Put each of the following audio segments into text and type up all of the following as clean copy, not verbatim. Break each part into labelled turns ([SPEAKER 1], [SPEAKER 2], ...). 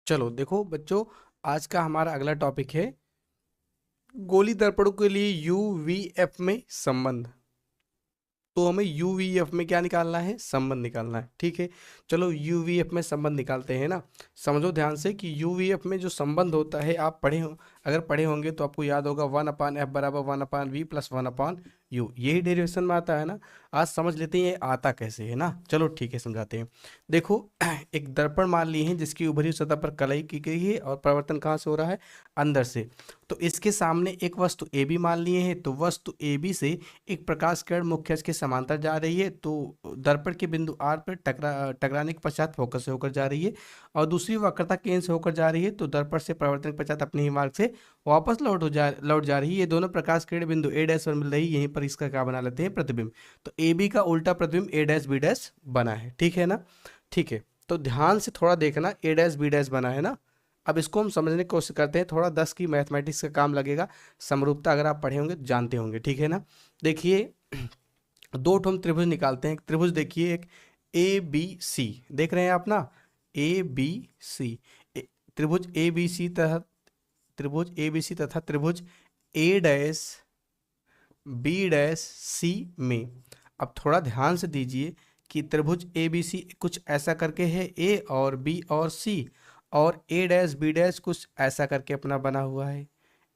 [SPEAKER 1] चलो देखो बच्चों, आज का हमारा अगला टॉपिक है गोली दर्पणों के लिए यूवीएफ में संबंध। तो हमें यूवीएफ में क्या निकालना है? संबंध निकालना है। ठीक है, चलो यूवीएफ में संबंध निकालते हैं ना। समझो ध्यान से कि यूवीएफ में जो संबंध होता है, आप पढ़े हो, अगर पढ़े होंगे तो आपको याद होगा 1/f बराबर 1/v प्लस 1/u, यही डेरिवेशन में आता है ना। आज समझ लेते हैं ये आता कैसे है ना। चलो ठीक है, समझाते हैं। देखो एक दर्पण मान लिए हैं जिसकी उभरी हुई सतह पर कलई की गई है और परावर्तन कहाँ से हो रहा है? अंदर से। तो इसके सामने एक वस्तु ए बी मान लिए हैं, तो वस्तु ए बी से एक प्रकाश किरण मुख्य अक्ष के समांतर जा रही है, तो दर्पण के बिंदु आर पर टकराने के पश्चात फोकस से होकर जा रही है, और दूसरी वक्रता केंद्र से होकर जा रही है, तो दर्पण से परावर्तन के पश्चात अपने ही मार्ग से वापस लौट जा रही है। ये दोनों प्रकाश किरण बिंदु ए डैश पर मिल रही है, यहीं पर इसका क्या बना लेते हैं? प्रतिबिंब। तो ए बी का उल्टा प्रतिबिंब ए डैश बी डैश बना है। ठीक है ना? ठीक है, तो ध्यान से थोड़ा देखना, ए डैश बी डैश बना है ना। अब इसको हम समझने की कोशिश करते हैं, थोड़ा 10 की मैथमेटिक्स का काम लगेगा। समरूपता अगर आप पढ़े होंगे तो जानते होंगे। ठीक है ना? देखिए दो ठो हम त्रिभुज निकालते हैं। त्रिभुज देखिए, एक ए बी सी, देख रहे हैं आप ना, ए बी सी। त्रिभुज ए बी सी तथा त्रिभुज ए बी सी तथा त्रिभुज ए डैश बी डैश सी में। अब थोड़ा ध्यान से दीजिए कि त्रिभुज ए बी सी कुछ ऐसा करके है, ए और बी और सी, और ए डैश बी डैश कुछ ऐसा करके अपना बना हुआ है,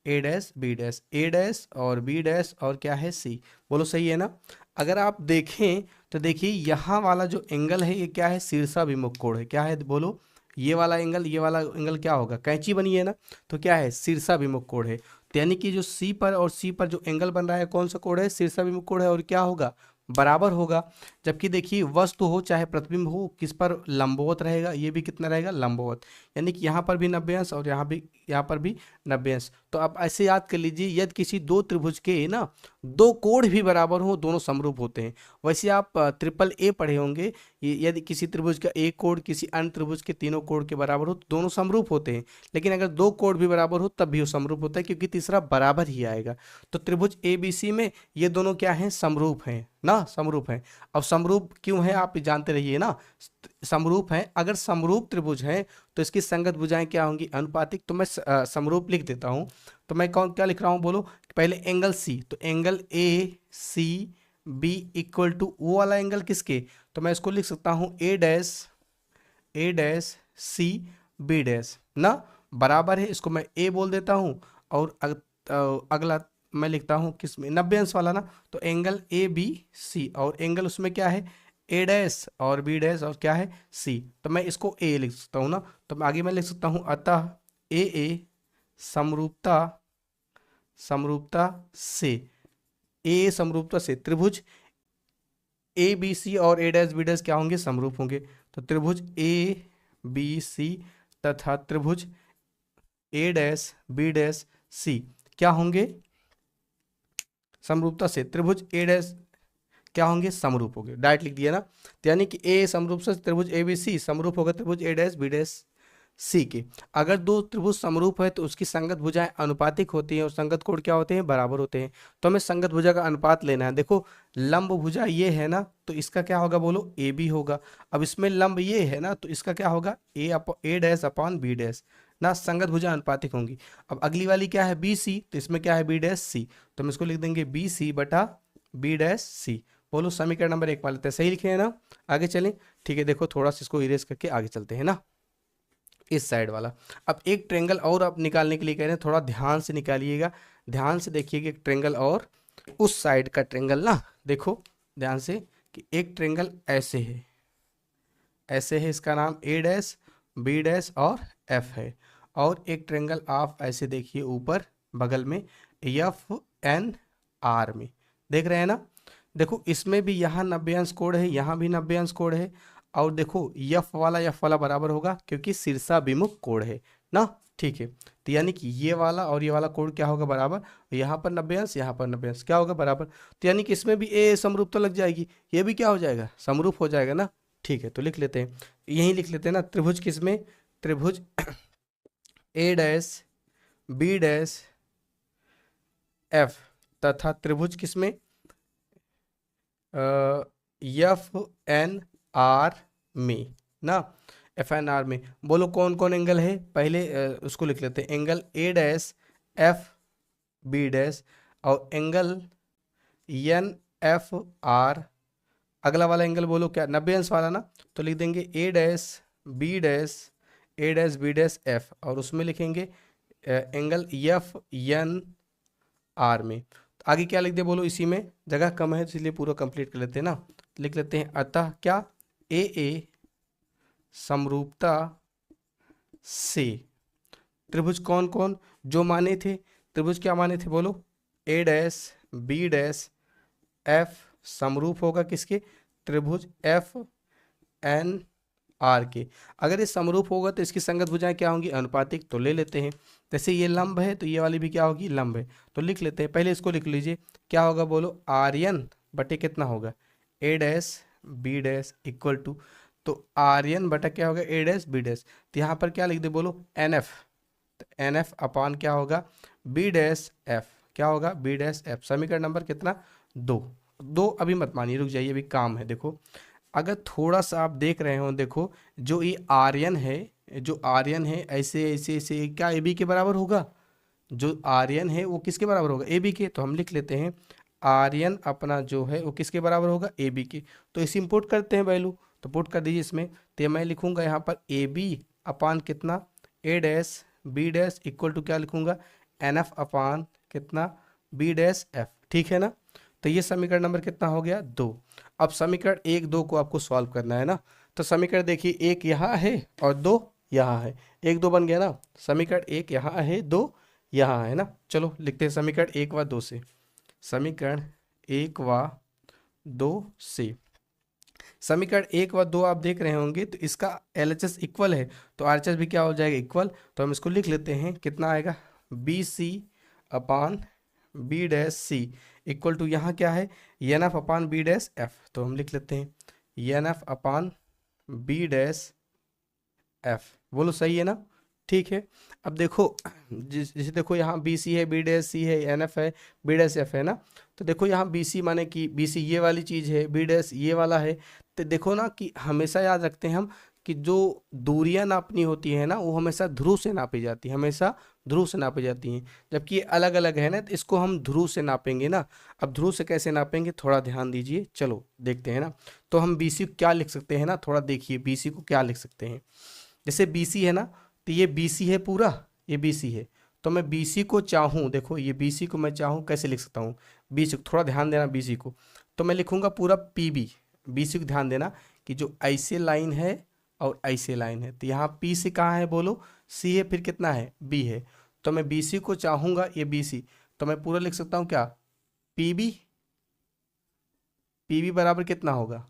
[SPEAKER 1] ए डैश बी डैश, ए डैश और बी डैश और क्या है? सी। बोलो सही है ना? अगर आप देखें तो देखिए यहाँ वाला जो एंगल है ये क्या है? शीर्षाभिमुख कोण है। क्या है? बोलो। ये वाला एंगल, ये वाला एंगल क्या होगा? कैंची बनी है ना, तो क्या है? शीर्षाभिमुख कोण है। तो यानी कि जो सी पर और सी पर जो एंगल बन रहा है, कौन सा कोण है? शीर्षाभिमुख कोण है, और क्या होगा? बराबर होगा। जबकि देखिए वस्तु हो चाहे प्रतिबिंब हो, किस पर लंबवत रहेगा? ये भी कितना रहेगा? लंबवत। यानी कि यहाँ पर भी 90 अंश और यहाँ पर भी 90 अंश। तो आप ऐसे याद कर लीजिए, यदि किसी दो त्रिभुज के ना दो कोण भी बराबर हो, दोनों समरूप होते हैं। वैसे आप ट्रिपल ए पढ़े होंगे, यदि किसी त्रिभुज का एक कोण किसी अन्य त्रिभुज के तीनों कोण के बराबर हो तो दोनों समरूप होते हैं। लेकिन अगर दो कोण भी बराबर हो तब भी वो समरूप होता है, क्योंकि तीसरा बराबर ही आएगा। तो त्रिभुज ए बी सी में ये दोनों क्या हैं? समरूप हैं ना, समरूप हैं। अब समरूप क्यों है आप जानते रहिए ना। समरूप हैं, अगर समरूप त्रिभुज हैं तो इसकी संगत भुजाएं क्या होंगी? अनुपातिक। तो मैं समरूप लिख देता हूं। तो मैं कौन क्या लिख रहा हूं? बोलो। पहले एंगल सी, तो angle A C B equal to वो वाला एंगल किसके? तो मैं इसको लिख सकता हूं ए डैश सी बी डैश ना, बराबर है। इसको मैं ए बोल देता हूं। और अगला मैं लिखता हूं किस में? 90 अंश वाला ना। तो एंगल ए बी सी, और एंगल उसमें क्या है? ए डैश और बी डैश और क्या है? सी। तो मैं इसको ए लिख सकता हूँ ना। तो आगे मैं लिख सकता हूँ अतः ए समरूपता समरूपता से ए समरूपता से त्रिभुज ए बी सी और ए डैश बी डैश क्या होंगे? समरूप होंगे। तो त्रिभुज ए बी सी तथा त्रिभुज ए डैश बी डैश सी क्या होंगे? समरूपता से त्रिभुज ए डैश क्या होंगे? समरूप होंगे। डायरेक्ट लिख दिया ना। तो यानी कि ए समरूप से त्रिभुज ए बी सी समरूप होगा त्रिभुज ए डैश बी डैश सी के। अगर दो त्रिभुज समरूप है तो उसकी संगत भुजाएं अनुपातिक होती हैं और संगत कोण क्या होते हैं? बराबर होते हैं। तो हमें संगत भुजा का अनुपात लेना है। देखो लंब भुजा ये है ना, तो इसका क्या होगा? बोलो। ए बी होगा। अब इसमें लंब ये है ना, तो इसका क्या होगा? A dash upon B dash ना। संगत भुजा अनुपातिक होंगी। अब अगली वाली क्या है? बी सी, तो इसमें क्या है? बी डैश सी। तो हम इसको लिख देंगे बी सी बटा बी डैश सी। बोलो समीकरण नंबर 1 वाले सही लिखे हैं ना। आगे चलें। ठीक है, देखो थोड़ा सा इसको इरेज करके आगे चलते हैं ना, इस साइड वाला। अब एक ट्रेंगल और आप निकालने के लिए कह रहे हैं, थोड़ा ध्यान से निकालिएगा। ध्यान से देखिएगा एक ट्रेंगल और, उस साइड का ट्रेंगल ना। देखो ध्यान से कि एक ट्रेंगल ऐसे है, ऐसे है, इसका नाम ए डैश बी डैश और एफ है। और एक ट्रेंगल आप ऐसे देखिए ऊपर बगल में, एफ एन आर में, देख रहे हैं ना। देखो इसमें भी यहाँ 90 अंश कोण है, यहाँ भी 90 अंश कोण है। और देखो यफ वाला बराबर होगा क्योंकि शीर्षाभिमुख कोण है ना। ठीक है, तो यानी कि ये वाला और ये वाला कोण क्या होगा? बराबर। यहाँ पर 90 अंश, यहाँ पर 90 अंश क्या होगा? बराबर। तो यानी कि इसमें भी ए समरूपता लग जाएगी, ये भी क्या हो जाएगा? समरूप हो जाएगा ना। ठीक है, तो लिख लेते हैं, यही लिख लेते हैं ना। त्रिभुज किसमें? त्रिभुज ए डैश बी डैश एफ तथा त्रिभुज किसमें? एफ एन आर में ना। एफ एन आर में। बोलो कौन कौन एंगल है, पहले उसको लिख लेते हैं। Angle A dash F B dash और एंगल एन एफ आर। अगला वाला एंगल बोलो क्या, 90 अंश वाला ना, तो लिख देंगे ए डैश बी डैश ए डैश बी डैश एफ, और उसमें लिखेंगे एंगल एफ एन आर में। तो आगे क्या लिख दे बोलो, इसी में जगह कम है तो इसलिए पूरा कंप्लीट कर लेते हैं ना। लिख लेते हैं अतः क्या, ए समरूपता से त्रिभुज कौन कौन जो माने थे, त्रिभुज क्या माने थे बोलो, ए डैश बी डैश एफ समरूप होगा किसके, त्रिभुज एफ एन आर के। अगर ये समरूप होगा तो इसकी संगत भुजाएं क्या होंगी, अनुपातिक। तो ले लेते हैं, जैसे ये लंब है तो ये वाली भी क्या होगी, लंब है। तो लिख लेते हैं, पहले इसको लिख लीजिए, क्या होगा बोलो, आर्यन बटे कितना होगा, A dash B dash equal to, तो आर्यन बटा क्या होगा, ए डैश बी डैश। तो यहाँ पर क्या लिख दे बोलो, एन एफ, तो एन एफ अपान क्या होगा, बी डैश एफ, क्या होगा, बी डैश एफ। समीकरण नंबर कितना, 2। अभी मत मानिए, रुक जाइए, अभी काम है। देखो अगर थोड़ा सा आप देख रहे हो, देखो जो ये आर्यन है, जो आर्यन है ऐसे ऐसे ऐसे क्या ए बी के बराबर होगा, जो आर्यन है वो किसके बराबर होगा, ए बी के। तो हम लिख लेते हैं आर्यन अपना जो है वो किसके बराबर होगा, ए बी के। तो इसे इंपोर्ट करते हैं वैल्यू, तो पुट कर दीजिए इसमें। तो मैं लिखूंगा यहाँ पर ए बी अपान कितना, A dash B dash equal to क्या लिखूंगा, एन एफ अपान कितना, बी डैश एफ। ठीक है ना। तो ये समीकरण नंबर कितना हो गया, 2। अब समीकरण 1 2 को आपको सॉल्व करना है ना। तो समीकरण देखिए, 1 यहाँ है और 2 यहाँ है, 1 2 बन गया ना। समीकरण 1 यहाँ है, 2 यहाँ है ना। चलो लिखते हैं समीकरण 1 व 2 से। समीकरण 1 व 2 से, समीकरण 1 व 2 आप देख रहे होंगे तो इसका LHS इक्वल है, तो RHS भी क्या हो जाएगा, इक्वल। तो हम इसको लिख लेते हैं, कितना आएगा, B C upon B dash C equal to, यहाँ क्या है, N F upon B dash F. तो हम लिख लेते हैं N F upon B dash F. बोलो सही है ना। ठीक है। अब देखो जैसे देखो यहाँ बी सी है, बी डैश सी है, एन एफ है, बी डैश एफ है ना। तो देखो यहाँ बी सी माने कि बी सी ये वाली चीज़ है, बी डैश ये वाला है। तो देखो ना कि हमेशा याद रखते हैं हम कि जो दूरियां नापनी होती है ना वो हमेशा ध्रुव से नापी जाती है, हमेशा ध्रुव से नापी जाती हैं। जबकि ये अलग अलग है ना, तो इसको हम ध्रुव से नापेंगे ना। अब ध्रुव से कैसे नापेंगे, थोड़ा ध्यान दीजिए, चलो देखते हैं ना। तो हम बी सी को क्या लिख सकते हैं ना, थोड़ा देखिए बी सी को क्या लिख सकते हैं। जैसे बी सी है ना, तो ये बी सी है पूरा, ये बी सी है। तो मैं बी सी को चाहूँ, देखो ये बी सी को मैं चाहूँ कैसे लिख सकता हूँ, बी सी थोड़ा ध्यान देना, बी सी को तो मैं लिखूंगा पूरा पी बी। बी सी को ध्यान देना कि जो ऐसे लाइन है और ऐसे लाइन है, तो यहाँ पी सी कहाँ है बोलो, सी है, फिर कितना है, बी है। तो मैं बी सी को चाहूँगा, ये बी सी, तो मैं पूरा लिख सकता हूँ क्या, पी बी। पी बी बराबर कितना होगा,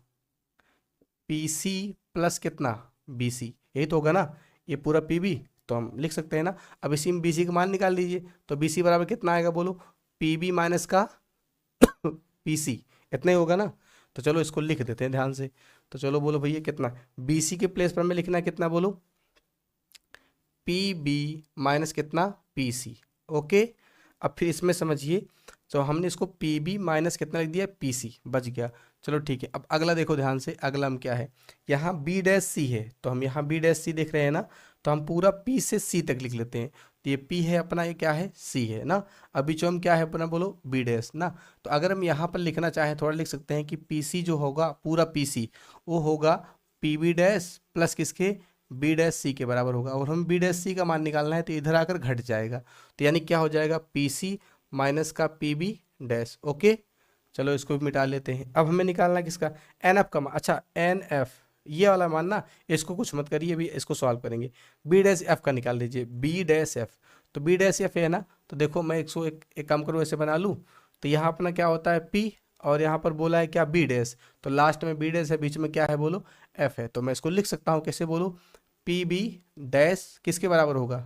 [SPEAKER 1] पी सी प्लस कितना, बी सी, यही तो होगा ना, ये पूरा पी बी। तो हम लिख सकते हैं ना। अब इसी में बी सी का मान निकाल लीजिए, तो बी सी बराबर कितना आएगा बोलो, पी बी माइनस का पी सी, इतना ही होगा ना। तो चलो इसको लिख देते हैं ध्यान से। तो चलो बोलो भैया कितना, बी सी के प्लेस पर में लिखना है कितना बोलो, पी बी माइनस कितना, पी सी। ओके। अब फिर इसमें समझिए, तो हमने इसको पी बी माइनस कितना लिख दिया, पी सी, बच गया। चलो ठीक है। अब अगला देखो ध्यान से, अगला हम क्या है, यहाँ बी डैश सी है, तो हम यहाँ बी डैश सी देख रहे हैं ना, तो हम पूरा पी से सी तक लिख लेते हैं। तो ये पी है अपना, ये क्या है, सी है ना। अभी जो हम क्या है अपना बोलो, बी डैश ना। तो अगर हम यहाँ पर लिखना चाहें, थोड़ा लिख सकते हैं कि पी सी जो होगा पूरा पी सी, वो होगा पी बी डैश प्लस किसके, बी डैश सी के बराबर होगा। और हम बी डैश सी का मान निकालना है, तो इधर आकर घट जाएगा। तो यानी क्या हो जाएगा, पी सी माइनस का पी बी डैश। ओके। चलो इसको भी मिटा लेते हैं। अब हमें निकालना किसका, एन एफ का मान। अच्छा एन एफ ये वाला मान ना, इसको कुछ मत करिए, अभी इसको सॉल्व करेंगे। बी डैश एफ का निकाल लीजिए, बी डैश एफ। तो बी डैश एफ है ना, तो देखो मैं एक काम करूँ, ऐसे बना लूँ। तो यहाँ अपना क्या होता है पी, और यहाँ पर बोला है क्या, बी डैश। तो लास्ट में बी डैश है, बीच में क्या है बोलो, एफ है। तो मैं इसको लिख सकता हूँ कैसे बोलो, पी बी डैश किसके बराबर होगा,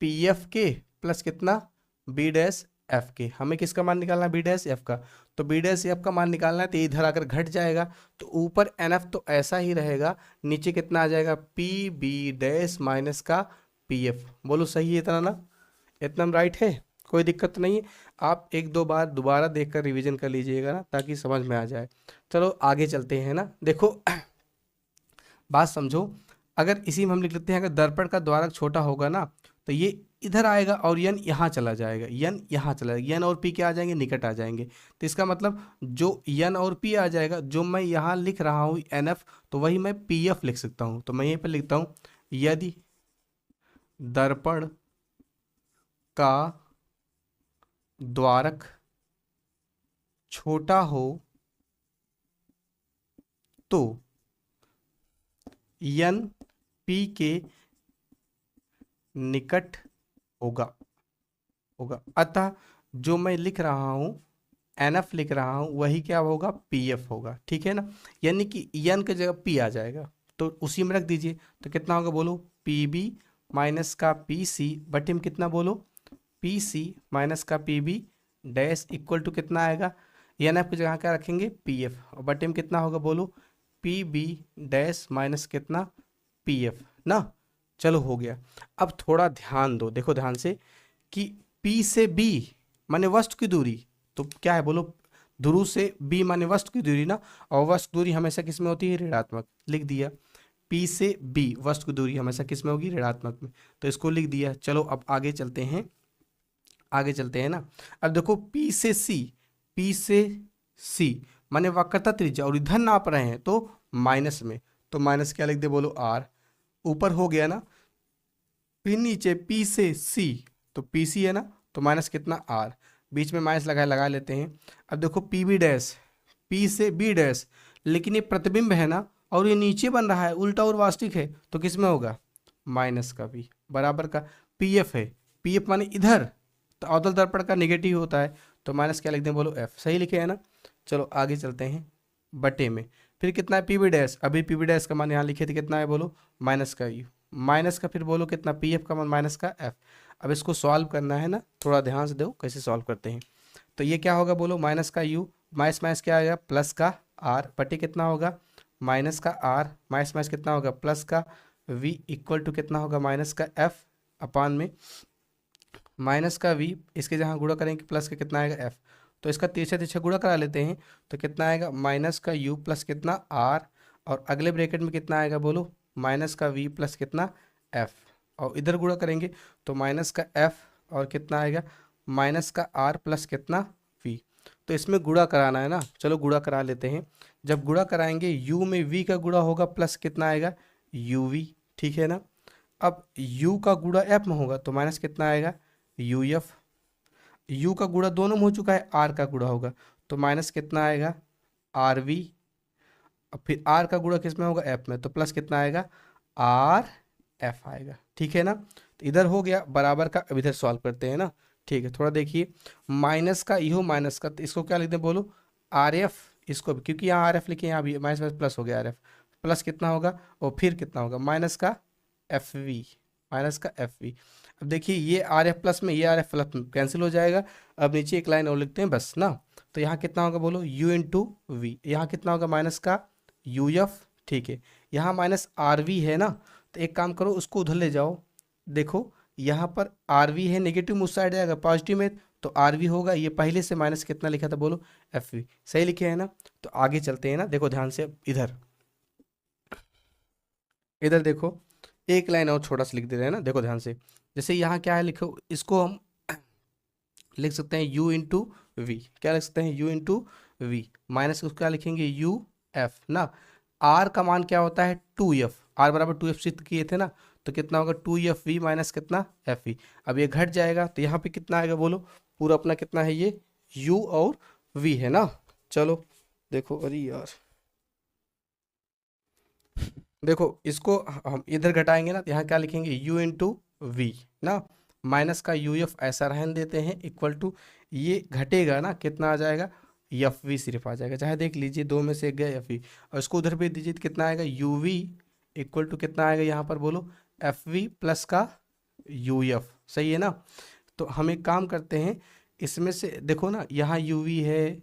[SPEAKER 1] पी एफ के प्लस कितना, बी डैश एफ के। हमें किसका मान निकालना है, बी डैश एफ का। तो बी डैश एफ का मान निकालना है, तो इधर आकर घट जाएगा। तो ऊपर एन एफ तो ऐसा ही रहेगा, नीचे कितना आ जाएगा, पी बी डैश माइनस का पी एफ। बोलो सही है इतना ना, इतना राइट है, कोई दिक्कत तो नहीं है। आप 1 2 बार दोबारा देखकर रिवीजन कर लीजिएगा ना, ताकि समझ में आ जाए। चलो आगे चलते हैं ना। देखो बात समझो, अगर इसी में हम लिख लेते हैं, अगर दर्पण का द्वारक छोटा होगा ना तो ये इधर आएगा और यन यहाँ चला जाएगा, यन यहाँ चला जाएगा, यन और पी क्या आ जाएंगे, निकट आ जाएंगे। तो इसका मतलब जो यन और पी आ जाएगा, जो मैं यहाँ लिख रहा हूँ एन एफ, तो वही मैं पी एफ लिख सकता हूँ। तो मैं यहीं पर लिखता हूँ, यदि दर्पण का द्वारक छोटा हो तो यन पी के निकट होगा अतः जो मैं लिख रहा हूं एन एफ लिख रहा हूं वही क्या होगा, पी एफ होगा। ठीक है ना, यानी कि यन की जगह पी आ जाएगा, तो उसी में रख दीजिए। तो कितना होगा बोलो, पी बी माइनस का पी सी बटे में कितना बोलो, पी सी माइनस का P B dash equal to कितना आएगा, एन एफ की जगह क्या रखेंगे, पी एफ, और बटे में कितना होगा बोलो, पी बी डैश माइनस कितना, पी एफ ना। चलो हो गया। अब थोड़ा ध्यान दो, देखो ध्यान से कि P से B माने वस्तु की दूरी, तो क्या है बोलो, ध्रुव से B माने वस्तु की दूरी ना, और वस्तु दूरी हमेशा किस में होती है, ऋणात्मक, लिख दिया। P से B वस्तु की दूरी हमेशा किस में होगी, ऋणात्मक में, तो इसको लिख दिया। चलो अब आगे चलते हैं ना। अब देखो P से C माने वक्रता त्रिज्या और इधर नाप रहे हैं तो माइनस में, तो माइनस क्या लिख दे बोलो, R, ऊपर हो गया ना। फिर नीचे P से C, तो पी सी है ना, तो माइनस कितना, आर, बीच में माइनस लगा लेते हैं। अब देखो पी बी डैश, पी से बी डैश, लेकिन ये प्रतिबिंब है ना और ये नीचे बन रहा है, उल्टा और वास्तविक है, तो किस में होगा, माइनस का बी बराबर का पी एफ है, पी एफ माने इधर, तो अवतल दर्पण का नेगेटिव होता है, तो माइनस क्या लिख दें बोलो, एफ, सही लिखे है ना। चलो आगे चलते हैं, बटे में फिर कितना है, पी बी डैश, अभी पी बी डैश का मान यहाँ लिखे थे, कितना है बोलो, माइनस का यू, माइनस का फिर बोलो कितना, पी एफ का मान माइनस का एफ। अब इसको सॉल्व करना है ना, थोड़ा ध्यान से दो कैसे सॉल्व करते हैं। तो ये क्या होगा बोलो, माइनस का यू, माइनस माइनस क्या आएगा, प्लस का आर, बटे कितना होगा, माइनस का आर, माइनस माइनस कितना होगा, प्लस का वी इक्वल टू कितना होगा, माइनस का एफ अपान में माइनस का वी, इसके जहाँ गुणा करेंगे प्लस का कितना आएगा एफ, तो इसका तिरछा तिरछा गुणा करा लेते हैं, तो कितना आएगा, माइनस का यू प्लस कितना आर, और अगले ब्रैकेट में कितना आएगा बोलो, माइनस का वी प्लस कितना एफ, और इधर गुणा करेंगे तो माइनस का एफ और कितना आएगा, माइनस का आर प्लस कितना वी। तो इसमें गुणा कराना है ना, चलो गुणा करा लेते हैं। जब गुणा कराएंगे यू में वी का गुणा होगा प्लस कितना आएगा, यू वी, ठीक है ना। अब u का गुणा f में होगा तो माइनस कितना आएगा, यू एफ, u का गुणा दोनों में हो चुका है, r का गुणा होगा तो माइनस कितना आएगा, आर वी, अब फिर r का गुणा किस में होगा, f में, तो प्लस कितना आएगा, आर एफ आएगा। ठीक है ना, तो इधर हो गया बराबर का। अब इधर सॉल्व करते हैं ना, ठीक है, थोड़ा देखिए, माइनस का इहो माइनस का, तो इसको क्या लिखते हैं बोलो, आर एफ, इसको भी क्योंकि यहाँ आर एफ लिखे, यहाँ भी माइनस माइनस प्लस हो गया, आर एफ प्लस कितना होगा, और फिर कितना होगा, माइनस का एफ वी, माइनस का एफ वी। अब देखिए ये आर एफ प्लस में ये आर एफ प्लस में कैंसिल हो जाएगा। अब नीचे एक लाइन और लिखते हैं बस ना, तो यहाँ कितना होगा बोलो, यू इंटू वी, यहाँ कितना होगा, माइनस का यू एफ, ठीक है, यहाँ माइनस आर वी है ना, तो एक काम करो उसको उधर ले जाओ, देखो यहाँ पर आर वी है, नेगेटिव उस साइड जाएगा, पॉजिटिव में तो आर वी होगा, ये पहले से माइनस कितना लिखा था बोलो, एफ वी, सही लिखे है ना। तो आगे चलते हैं ना, देखो ध्यान से, इधर इधर देखो, एक लाइन और छोटा सा लिख दे रहे हैं ना, देखो ध्यान से, जैसे यहाँ क्या है लिखो, इसको हम लिख सकते हैं यू इंटू वी, क्या लिख सकते हैं, यू इंटू वी, माइनस उसको क्या लिखेंगे, यू एफ ना। आर का मान क्या होता है, टू एफ, आर बराबर टू एफ सिद्ध किए थे ना, तो कितना होगा, टू एफ वी माइनस कितना एफ वी। अब ये घट जाएगा तो यहाँ पे कितना आएगा बोलो, पूरा अपना कितना है ये, यू और वी है ना। चलो देखो, अरे यार देखो, इसको हम इधर घटाएंगे ना, तो यहाँ क्या लिखेंगे, यू इंटू वी ना, माइनस का यू एफ ऐसा रहने देते हैं, इक्वल टू ये घटेगा ना, कितना आ जाएगा, एफ वी सिर्फ आ जाएगा, चाहे देख लीजिए दो में से एक गया एफ वी, और इसको उधर भेज दीजिए तो कितना आएगा, यू वी इक्वल टू कितना आएगा यहाँ पर बोलो, एफ वी प्लस का यू एफ, सही है ना। तो हम एक काम करते हैं, इसमें से देखो ना, यहाँ यू वी है,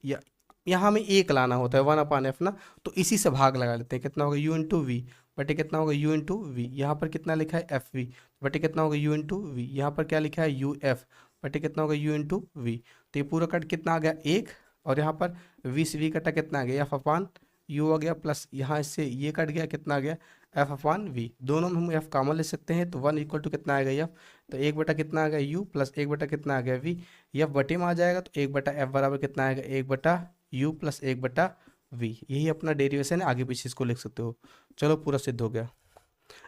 [SPEAKER 1] या यहाँ हमें एक लाना होता है, वन अपान एफ ना, तो इसी से भाग लगा लेते हैं, कितना होगा, यू इंटू वी बटे कितना होगा, यू इंटू वी, यहाँ पर कितना लिखा है, एफ वी बटे कितना होगा, यू इंटू वी, यहाँ पर क्या लिखा है, यू एफ बटे कितना होगा, यू इंटू वी। तो ये पूरा कट कितना आ गया, एक, और यहाँ पर वी से वी कटा कितना आ गया, एफ अपान यू आ गया, प्लस यहाँ इससे ये कट गया, कितना आ गया, एफ अपॉन वी, दोनों में हम एफ कॉमन ले सकते हैं, तो 1 इक्वल टू कितना आ गया एफ, तो 1 बटा कितना आ गया यू प्लस 1 बटा कितना आ गया वी, एफ बटे में आ जाएगा तो 1 बटा एफ बराबर कितना आएगा 1 बटा यू प्लस 1 बटा वी, यही अपना डेरिवेशन है, आगे पीछे इसको लिख सकते हो। चलो पूरा सिद्ध हो गया।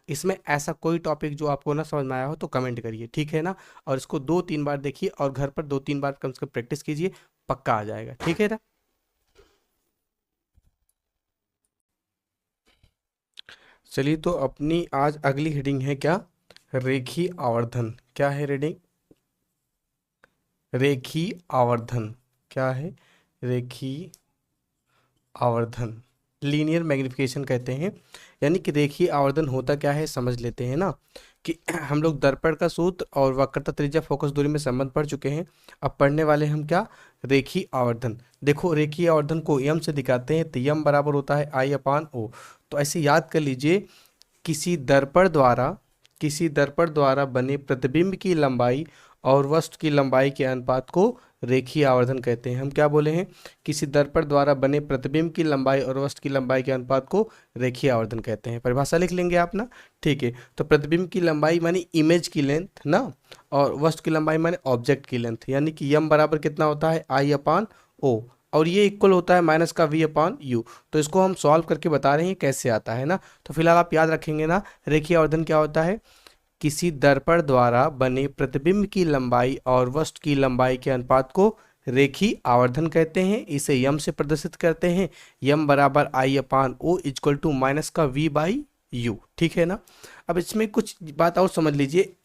[SPEAKER 1] इसमें ऐसा कोई टॉपिक जो आपको ना समझ में आया हो तो कमेंट करिए, ठीक है ना, और इसको 2-3 बार देखिए और घर पर 2-3 बार कम से कम प्रैक्टिस कीजिए, पक्का आ जाएगा, ठीक है ना। चलिए तो अपनी आज अगली हेडिंग है क्या, रेखीय आवर्धन। क्या है रीडिंग, रेखीय आवर्धन, क्या है रेखीय आवर्धन, लीनियर मैग्निफिकेशन कहते हैं। यानी कि रेखीय आवर्धन होता क्या है समझ लेते हैं ना, कि हम लोग दर्पण का सूत्र और वक्रता त्रिज्या फोकस दूरी में संबंध पढ़ चुके हैं। अब पढ़ने वाले हम क्या, रेखीय आवर्धन। देखो रेखीय आवर्धन को यम से दिखाते हैं, तो यम बराबर होता है आई अपान ओ। तो ऐसे याद कर लीजिए, किसी दर्पण द्वारा बने प्रतिबिंब की लंबाई और वस्तु की लंबाई के अनुपात को रेखीय आवर्धन कहते हैं। हम क्या बोले हैं, किसी दर्पण द्वारा बने प्रतिबिंब की लंबाई और वस्तु की लंबाई के अनुपात को रेखीय आवर्धन कहते हैं। परिभाषा लिख लेंगे आप ना, ठीक है। तो प्रतिबिंब की लंबाई मानी इमेज की लेंथ ना, और वस्तु की लंबाई माने ऑब्जेक्ट की लेंथ, यानी कि यम बराबर कितना होता है आई अपान ओ, और ये इक्वल होता है माइनस का वी अपान यू। तो इसको हम सॉल्व करके बता रहे हैं कैसे आता है ना। तो फिलहाल आप याद रखेंगे ना, रेखीय आवर्धन क्या होता है, किसी दर्पण द्वारा बने प्रतिबिंब की लंबाई और वस्तु की लंबाई के अनुपात को रेखीय आवर्धन कहते हैं। इसे यम से प्रदर्शित करते हैं, यम बराबर I upon O equal to minus का वी बाई यू, ठीक है ना। अब इसमें कुछ बात और समझ लीजिए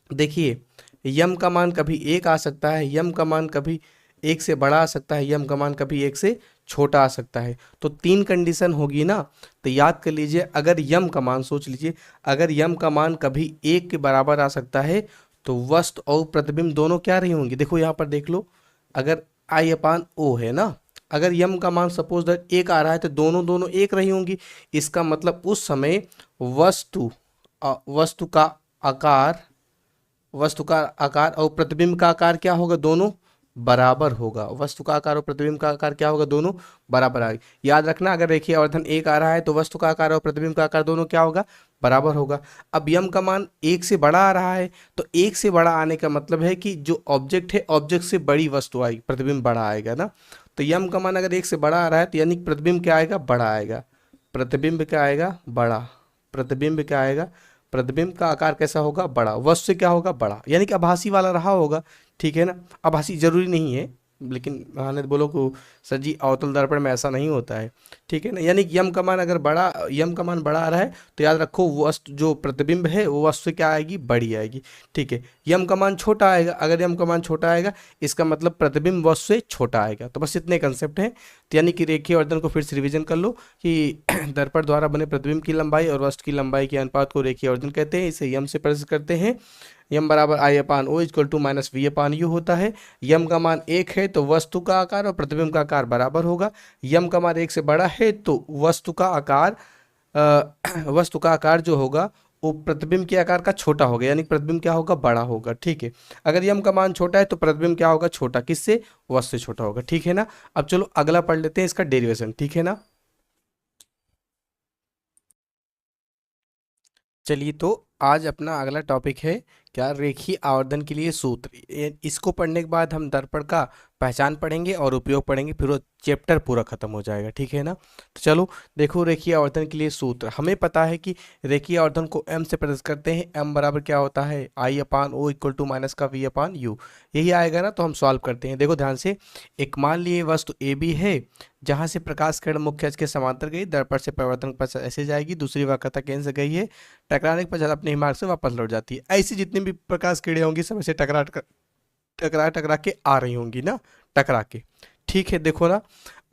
[SPEAKER 1] देखिए, यम का मान कभी 1 आ सकता है, यम का मान कभी 1 से बड़ा आ सकता है, यम का मान कभी 1 से छोटा आ सकता है। तो 3 कंडीशन होगी ना, तो याद कर लीजिए, अगर यम का मान सोच लीजिए, अगर यम का मान कभी 1 के बराबर आ सकता है तो वस्तु और प्रतिबिंब दोनों क्या रही होंगी। देखो यहाँ पर देख लो, अगर आई अपान ओ है ना, अगर यम का मान सपोज दैट 1 आ रहा है तो दोनों 1 रही होंगी। इसका मतलब उस समय वस्तु का आकार और प्रतिबिंब का आकार क्या होगा, दोनों बराबर होगा। वस्तु का आकार और प्रतिबिंब का आकार क्या होगा, दोनों बराबर आएगा। याद रखना, अगर रेखीय आवर्धन 1 आ रहा है तो वस्तु का आकार और प्रतिबिंब का आकार दोनों क्या होगा, बराबर होगा। अब यम का मान 1 से बड़ा आ रहा है, तो 1 से बड़ा आने का मतलब है कि जो ऑब्जेक्ट है, ऑब्जेक्ट से बड़ी वस्तु आएगी, प्रतिबिंब बड़ा आएगा ना। तो यम का मान अगर 1 से बड़ा आ रहा है तो यानी प्रतिबिंब क्या आएगा, बड़ा आएगा। प्रतिबिंब क्या आएगा, बड़ा। प्रतिबिंब क्या आएगा, प्रतिबिंब का आकार कैसा होगा, बड़ा। वस्तु से क्या होगा, बड़ा, यानी कि आभासी वाला रहा होगा, ठीक है ना। आभासी जरूरी नहीं है, लेकिन हाँ बोलो को सर जी अवतल दर्पण में ऐसा नहीं होता है, ठीक है ना। यानी कि यम का मान अगर बड़ा, यम का मान बड़ा आ रहा है तो याद रखो वस्तु जो प्रतिबिंब है वो वस्तु से क्या आएगी, बड़ी आएगी, ठीक है। यम का मान छोटा आएगा, अगर यम का मान छोटा आएगा इसका मतलब प्रतिबिंब वस्तु से छोटा आएगा। तो बस इतने कंसेप्ट हैं। तो यानी कि रेखीय आवर्धन को फिर से रिविजन कर लो कि दर्पण द्वारा बने प्रतिबिंब की लंबाई और वस्तु की लंबाई के अनुपात को रेखीय आवर्धन कहते हैं। इसे यम से प्रदर्शित करते हैं, यम बराबर I upon O equal to minus V upon U होता है। यम का मान 1 है तो वस्तु का आकार और प्रतिबिंब का आकार बराबर होगा। यम का मान 1 से बड़ा है तो वस्तु का आकार जो होगा वो प्रतिबिंब के आकार का छोटा होगा, यानी प्रतिबिंब क्या होगा, बड़ा होगा, ठीक है। अगर यम का मान छोटा है तो प्रतिबिंब क्या होगा, छोटा, किससे, वस्तु से छोटा होगा, ठीक है ना। अब चलो अगला पढ़ लेते हैं, इसका डेरिवेशन, ठीक है ना। चलिए तो आज अपना अगला टॉपिक है क्या, रेखीय आवर्धन के लिए सूत्र। इसको पढ़ने के बाद हम दर्पण का पहचान पढ़ेंगे और उपयोग पढ़ेंगे, फिर वो चैप्टर पूरा खत्म हो जाएगा, ठीक है ना। तो चलो देखो, रेखीय आवर्धन के लिए सूत्र हमें पता है कि रेखीय आवर्धन को m से प्रदर्शित करते हैं। m बराबर क्या होता है, आई upon O equal to minus का वी अपान यू, यही आएगा ना। तो हम सॉल्व करते हैं। देखो ध्यान से, एक मान लिए वस्तु ए बी है, जहाँ से प्रकाश किरण मुख्य अक्ष के समांतर गई, दर्पण से परिवर्तन पथ ऐसे जाएगी, दूसरी वक्रता केंद्र से गई है, टकराने के पश्चात अपने मार्ग से वापस लौट जाती है। ऐसी जितनी भी प्रकाश किरणें होंगी सब ऐसे टकरा के आ रही होंगी ना, टकरा के, ठीक है। देखो ना,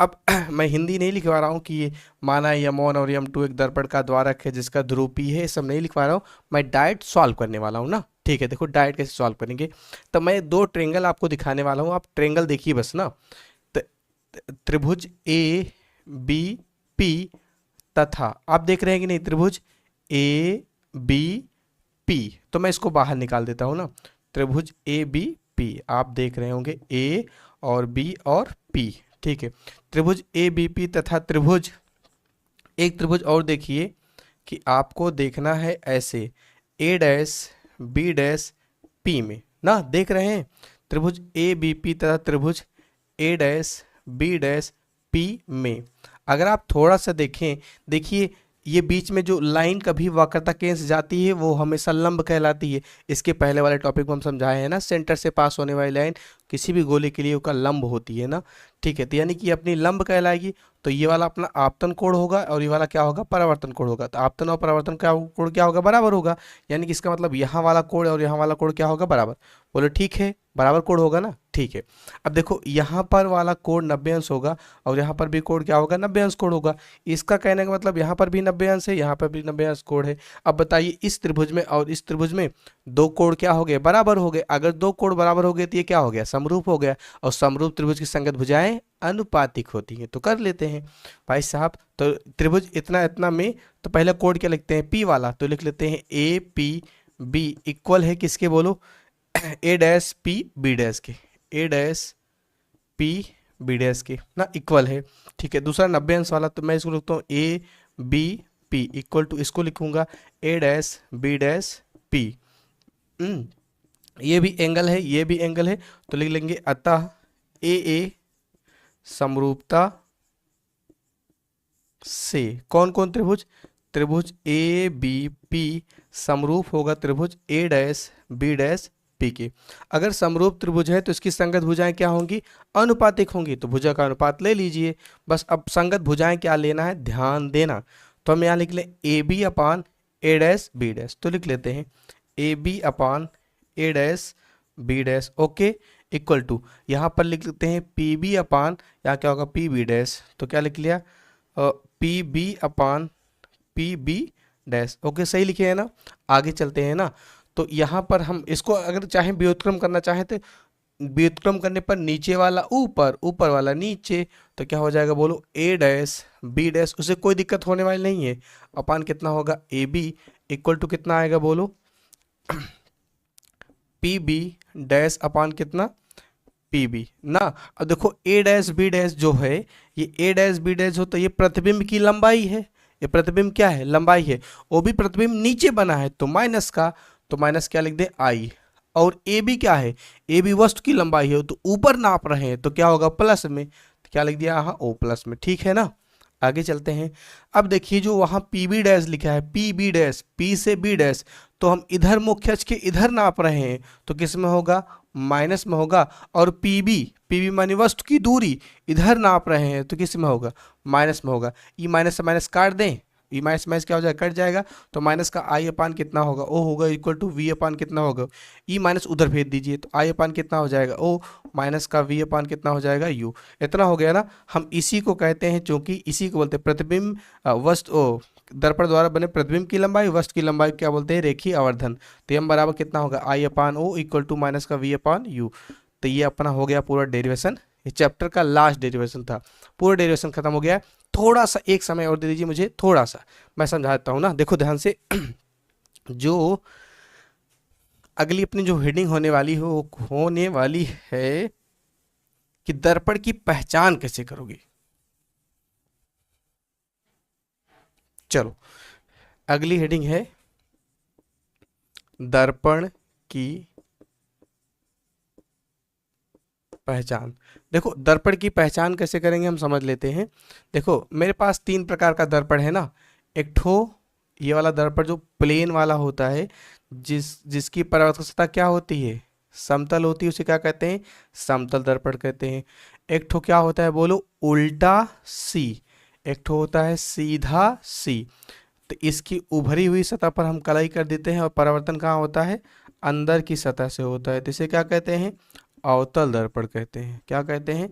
[SPEAKER 1] अब मैं हिंदी नहीं लिखवा रहा हूँ कि ये माना यम1 और यम2 एक दर्पण का द्वारक है जिसका ध्रुव P है, सब नहीं लिखवा रहा हूँ, मैं डायरेक्ट सॉल्व करने वाला हूँ ना, ठीक है। देखो डायरेक्ट कैसे सॉल्व करेंगे, तो मैं 2 ट्रेंगल आपको दिखाने वाला हूँ, आप ट्रेंगल देखिए बस ना। त्रिभुज ए बी पी तथा, आप देख रहे हैं कि नहीं, त्रिभुज ए बी पी, तो मैं इसको बाहर निकाल देता हूँ ना। त्रिभुज ए बी पी, आप देख रहे होंगे ए और बी और पी, ठीक है। त्रिभुज ए बी पी तथा त्रिभुज, एक त्रिभुज और देखिए, कि आपको देखना है ऐसे ए डैश बी डैश पी में ना, देख रहे हैं त्रिभुज ए बी पी तथा त्रिभुज ए डैश बी डैश पी में। अगर आप थोड़ा सा देखें, देखिए ये बीच में जो लाइन कभी वक्रता केंद्र से जाती है वो हमेशा लंब कहलाती है। इसके पहले वाले टॉपिक में हम समझाए हैं ना, सेंटर से पास होने वाली लाइन किसी भी गोले के लिए उसका लंब होती है ना, ठीक है। तो यानी कि अपनी लंब कहलाएगी। तो ये वाला अपना आपतन कोण होगा और ये वाला क्या होगा, परावर्तन कोण होगा। तो आपतन और परावर्तन का कोण क्या होगा, बराबर होगा। यानी कि इसका मतलब यहाँ वाला कोण और यहाँ वाला कोण क्या होगा, बराबर। बोलो ठीक है, बराबर कोण होगा ना, ठीक है। अब देखो यहाँ पर वाला कोण 90 अंश होगा और यहाँ पर भी कोण क्या होगा, 90 अंश कोण होगा। इसका कहने का मतलब यहाँ पर भी 90 अंश है, यहाँ पर भी 90 अंश कोण है। अब बताइए इस त्रिभुज में और इस त्रिभुज में दो कोण क्या हो गए, बराबर हो गए। अगर दो कोण बराबर हो गए तो ये क्या हो गया, समरूप हो गया। और समरूप त्रिभुज की संगत भुजाएं अनुपातिक होती हैं। तो कर लेते हैं भाई साहब। तो त्रिभुज इतना इतना में तो पहले कोण क्या लिखते हैं, पी वाला। तो लिख लेते हैं ए पी बी इक्वल है किसके, बोलो, ए डैश पी बी डैश के, ए डैश पी बी डैश के ना, इक्वल है, ठीक है। दूसरा 90 अंश वाला, तो मैं इसको लिखता हूँ A B P equal to, इसको लिखूंगा A dash B dash P. ये भी एंगल है, ये भी एंगल है, तो लिख लेंगे अतः ए समरूपता से कौन कौन त्रिभुज, त्रिभुज ए बी पी समरूप होगा त्रिभुज ए डैश बी डैश पी के। अगर समरूप त्रिभुज है तो इसकी संगत भुजाएं क्या होंगी, अनुपातिक होंगी। तो भुजा का अनुपात ले लीजिए बस। अब संगत भुजाएं क्या लेना है, ध्यान देना। तो हम यहाँ लिख लें A B upon A dash B dash. तो लिख लेते हैं A B upon A dash B dash, okay, equal to यहाँ पर लिख लेते हैं पी बी अपान, यहाँ क्या होगा पी बी डैश। तो क्या लिख लिया, पी बी अपान पी बी डैश, ओके, सही लिखे है ना। आगे चलते हैं ना। तो यहाँ पर हम इसको अगर चाहें व्युत्क्रम करना चाहें तो व्युत्क्रम करने पर नीचे वाला ऊपर, ऊपर वाला नीचे, तो क्या हो जाएगा, बोलो ए डैश बी डैश, उसे कोई दिक्कत होने वाली नहीं है। अपान कितना होगा ए बी इक्वल टू कितना आएगा, बोलो पी बी डैश अपान कितना, पी बी ना। अब देखो ए डैश बी डैश जो है, ये ए डैश बी डैश हो तो ये प्रतिबिंब की लंबाई है। ये प्रतिबिंब क्या है, लंबाई है। वो भी प्रतिबिंब नीचे बना है तो माइनस का, तो माइनस क्या लिख दे, आई। और ए बी क्या है, ए बी वस्तु की लंबाई है, तो ऊपर नाप रहे हैं तो क्या होगा, प्लस में। तो क्या लिख दिया, हाँ ओ प्लस में, ठीक है ना। आगे चलते हैं। अब देखिए जो वहाँ पी बी डैश लिखा है, पी बी डैश, पी से बी डैश, तो हम इधर मुख्य अक्ष के इधर नाप रहे हैं तो किस में होगा, माइनस में होगा। और पी बी मानी वस्तु की दूरी, इधर नाप रहे हैं तो किस में होगा, माइनस में होगा। ई माइनस से माइनस काट दें, ई माइनस माइनस क्या हो जाएगा, कट जाएगा। तो माइनस का आई अपान कितना होगा, ओ होगा इक्वल टू वी अपान कितना होगा, ई माइनस उधर भेज दीजिए तो आई अपान कितना हो जाएगा, ओ माइनस का वी अपान कितना हो जाएगा, यू। इतना हो गया ना। हम इसी को कहते हैं, चूंकि इसी को बोलते हैं प्रतिबिंब वस्तु दर्पण द्वारा बने प्रतिबिंब की लंबाई, वस्तु की लंबाई क्या बोलते हैं, रेखीय आवर्धन। तो एम बराबर कितना होगा, आई upon O equal to minus का वी अपान यू। तो ये अपना हो गया पूरा डेरिवेशन। ये चैप्टर का लास्ट डेरिवेशन था, पूरा डेरिवेशन खत्म हो गया। थोड़ा सा एक समय और दे दीजिए मुझे, थोड़ा सा मैं समझाता हूँ ना। देखो ध्यान से जो अगली अपनी जो हेडिंग होने वाली हो होने वाली है कि दर्पण की पहचान कैसे करोगे। चलो अगली हेडिंग है दर्पण की पहचान। देखो दर्पण की पहचान कैसे करेंगे हम समझ लेते हैं। देखो मेरे पास 3 प्रकार का दर्पण है ना। एक ठो ये वाला दर्पण जो प्लेन वाला होता है, जिसकी परावर्तक सतह क्या होती है, समतल होती है, उसे क्या कहते हैं, समतल दर्पण कहते हैं। एक ठो क्या होता है, बोलो उल्टा सी। एक ठो होता है सीधा सी। तो इसकी उभरी हुई सतह पर हम कलाई कर देते हैं और परावर्तन कहाँ होता है, अंदर की सतह से होता है। तो इसे क्या कहते हैं, अवतल दर्पण कहते हैं। क्या कहते हैं,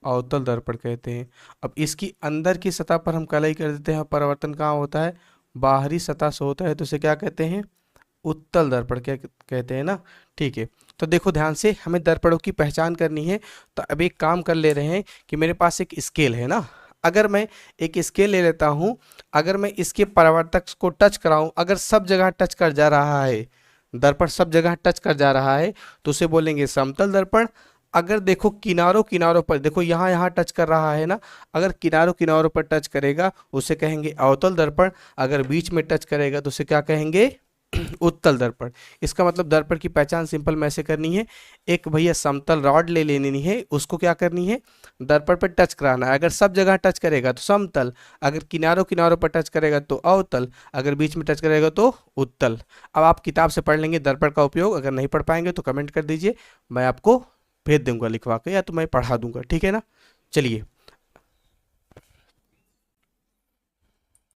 [SPEAKER 1] अवतल दर्पण कहते हैं। अब इसकी अंदर की सतह पर हम कलाई कर देते हैं, परावर्तन कहाँ होता है, बाहरी सतह से होता है। तो इसे क्या कहते हैं, उत्तल दर्पण क्या कहते हैं ना, ठीक है। तो देखो ध्यान से, हमें दर्पणों की पहचान करनी है। तो अब एक काम कर ले रहे हैं कि मेरे पास एक स्केल है ना। अगर मैं एक स्केल ले लेता हूँ, अगर मैं इसके परावर्तक को टच कराऊं, अगर सब जगह टच कर जा रहा है, दर्पण सब जगह टच कर जा रहा है, तो उसे बोलेंगे समतल दर्पण। अगर देखो किनारों किनारों पर, देखो यहाँ यहाँ टच कर रहा है ना, अगर किनारों किनारों पर टच करेगा उसे कहेंगे अवतल दर्पण, अगर बीच में टच करेगा तो उसे क्या कहेंगे, उत्तल दर्पण। इसका मतलब दर्पण की पहचान सिंपल में ऐसे करनी है, एक भैया समतल रॉड ले लेनी है, उसको क्या करनी है, दर्पण पर टच कराना है। अगर सब जगह टच करेगा तो समतल, अगर किनारों किनारों पर टच करेगा तो अवतल, अगर बीच में टच करेगा तो उत्तल। अब आप किताब से पढ़ लेंगे दर्पण का उपयोग, अगर नहीं पढ़ पाएंगे तो कमेंट कर दीजिए, मैं आपको भेज दूंगा लिखवा के, या तो मैं पढ़ा दूंगा, ठीक है ना। चलिए